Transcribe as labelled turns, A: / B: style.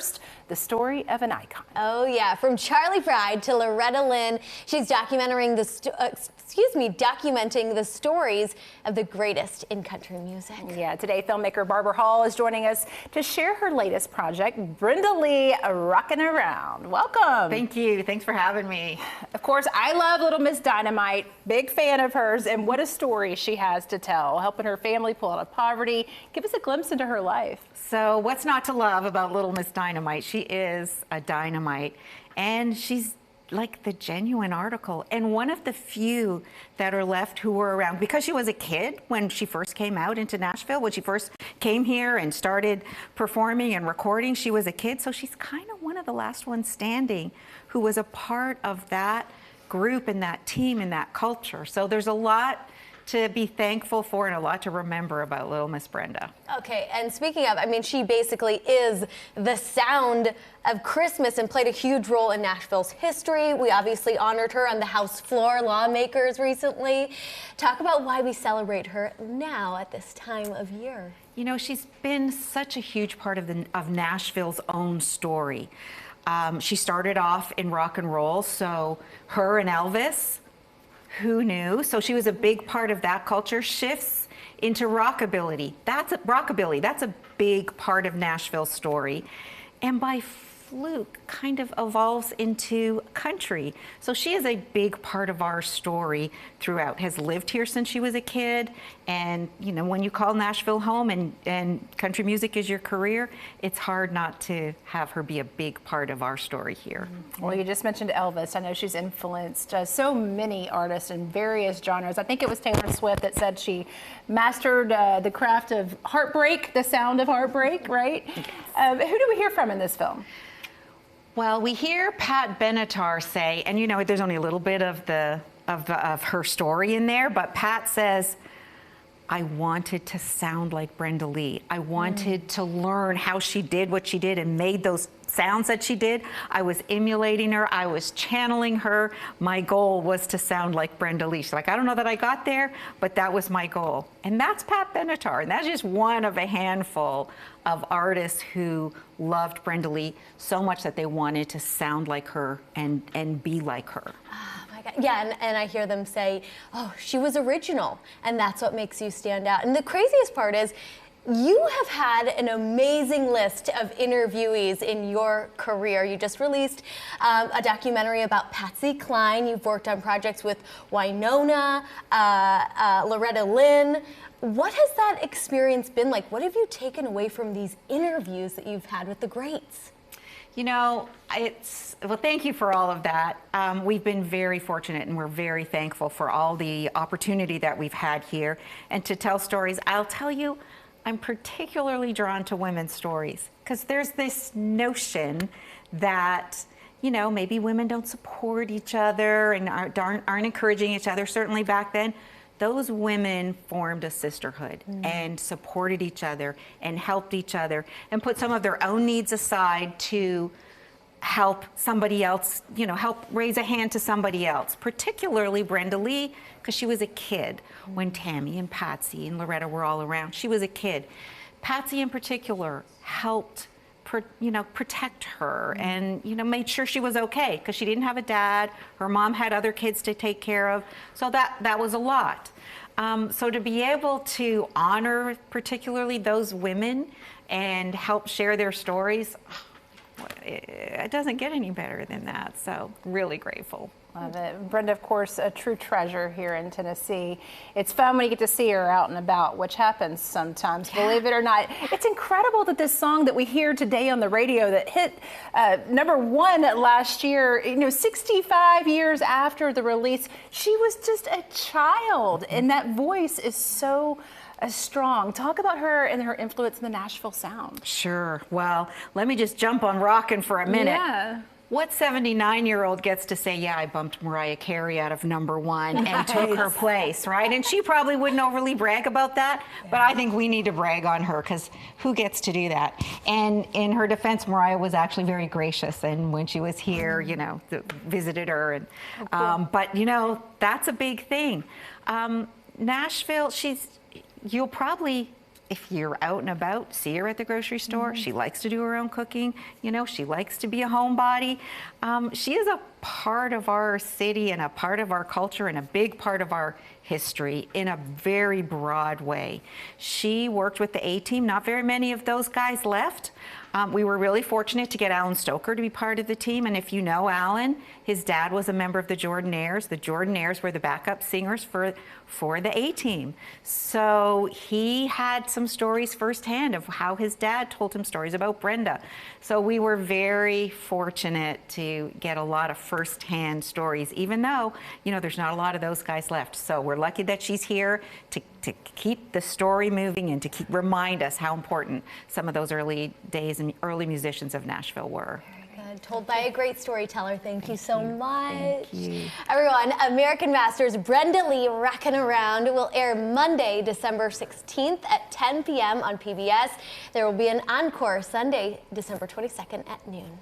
A: first, the story of an icon.
B: Oh yeah, from Charlie Pride to Loretta Lynn, she's documenting the stories of the greatest in country music.
A: Yeah, today filmmaker Barbara Hall is joining us to share her latest project, Brenda Lee, Rockin' Around. Welcome.
C: Thank you. Thanks for having me.
A: Of course, I love Little Miss Dynamite, big fan of hers, and what a story she has to tell, helping her family pull out of poverty. Give us a glimpse into her life.
C: So what's not to love about Little Miss Dynamite? She is a dynamite, and she's like the genuine article, and one of the few that are left who were around because she was a kid when she first came out into Nashville, when she first came here and started performing and recording. She was a kid, so she's kind of one of the last ones standing who was a part of that group and that team and that culture. So there's a lot to be thankful for and a lot to remember about Little Miss Brenda.
B: Okay, and speaking of, I mean, she basically is the sound of Christmas and played a huge role in Nashville's history. We obviously honored her on the House floor, lawmakers recently. Talk about why we celebrate her now at this time of year.
C: You know, she's been such a huge part of Nashville's own story. She started off in rock and roll, so her and Elvis, who knew? So she was a big part of that culture. Shifts into rockabilly. That's a big part of Nashville's story. And by fluke, kind of evolves into country. So she is a big part of our story throughout. Has lived here since she was a kid. And, you know, when you call Nashville home and country music is your career, it's hard not to have her be a big part of our story here.
A: Well, you just mentioned Elvis. I know she's influenced so many artists in various genres. I think it was Taylor Swift that said she mastered the craft of heartbreak, the sound of heartbreak, right? Who do we hear from in this film?
C: Well, we hear Pat Benatar say, and you know, there's only a little bit of her story in there, but Pat says, I wanted to sound like Brenda Lee. I wanted to learn how she did what she did and made those sounds that she did. I was emulating her. I was channeling her. My goal was to sound like Brenda Lee. She's like, I don't know that I got there, but that was my goal. And that's Pat Benatar. And that's just one of a handful of artists who loved Brenda Lee so much that they wanted to sound like her and be like her.
B: Yeah, and I hear them say, oh, she was original, and that's what makes you stand out. And the craziest part is, you have had an amazing list of interviewees in your career. You just released a documentary about Patsy Cline. You've worked on projects with Winona, Loretta Lynn. What has that experience been like? What have you taken away from these interviews that you've had with the greats?
C: You know, well, thank you for all of that. We've been very fortunate and we're very thankful for all the opportunity that we've had here and to tell stories. I'll tell you, I'm particularly drawn to women's stories because there's this notion that, you know, maybe women don't support each other and aren't encouraging each other. Certainly back then, those women formed a sisterhood and supported each other and helped each other and put some of their own needs aside to help somebody else, you know, help raise a hand to somebody else, particularly Brenda Lee, because she was a kid when Tammy and Patsy and Loretta were all around. She was a kid. Patsy in particular helped protect her and, you know, made sure she was okay because she didn't have a dad. Her mom had other kids to take care of. So that was a lot. So to be able to honor particularly those women and help share their stories, it doesn't get any better than that. So really grateful.
A: Love it. Brenda, of course, a true treasure here in Tennessee. It's fun when you get to see her out and about, which happens sometimes, believe it or not. It's incredible that this song that we hear today on the radio that hit #1 last year, you know, 65 years after the release, she was just a child, and that voice is so strong. Talk about her and her influence in the Nashville sound.
C: Sure. Well, let me just jump on Rockin' for a minute.
A: Yeah.
C: What 79-year-old gets to say, yeah, I bumped Mariah Carey out of #1 and took her place, right? And she probably wouldn't overly brag about that, but I think we need to brag on her because who gets to do that? And in her defense, Mariah was actually very gracious, and when she was here, you know, visited her. And but, you know, that's a big thing. Nashville, you'll probably if you're out and about, see her at the grocery store. She likes to do her own cooking. You know, she likes to be a homebody. She is a part of our city and a part of our culture and a big part of our history in a very broad way. She worked with the A-Team. Not very many of those guys left. We were really fortunate to get Alan Stoker to be part of the team. And if you know Alan, his dad was a member of the Jordanaires. The Jordanaires were the backup singers for the A-Team. So he had some stories firsthand of how his dad told him stories about Brenda. So we were very fortunate to get a lot of firsthand stories, even though, you know, there's not a lot of those guys left. So we're lucky that she's here to keep the story moving and to remind us how important some of those early days and early musicians of Nashville were.
B: Very good. Told by a great storyteller. Thank you so much.
C: Thank you.
B: Everyone, American Masters Brenda Lee Rockin' Around will air Monday, December 16th at 10 p.m. on PBS. There will be an encore Sunday, December 22nd at noon.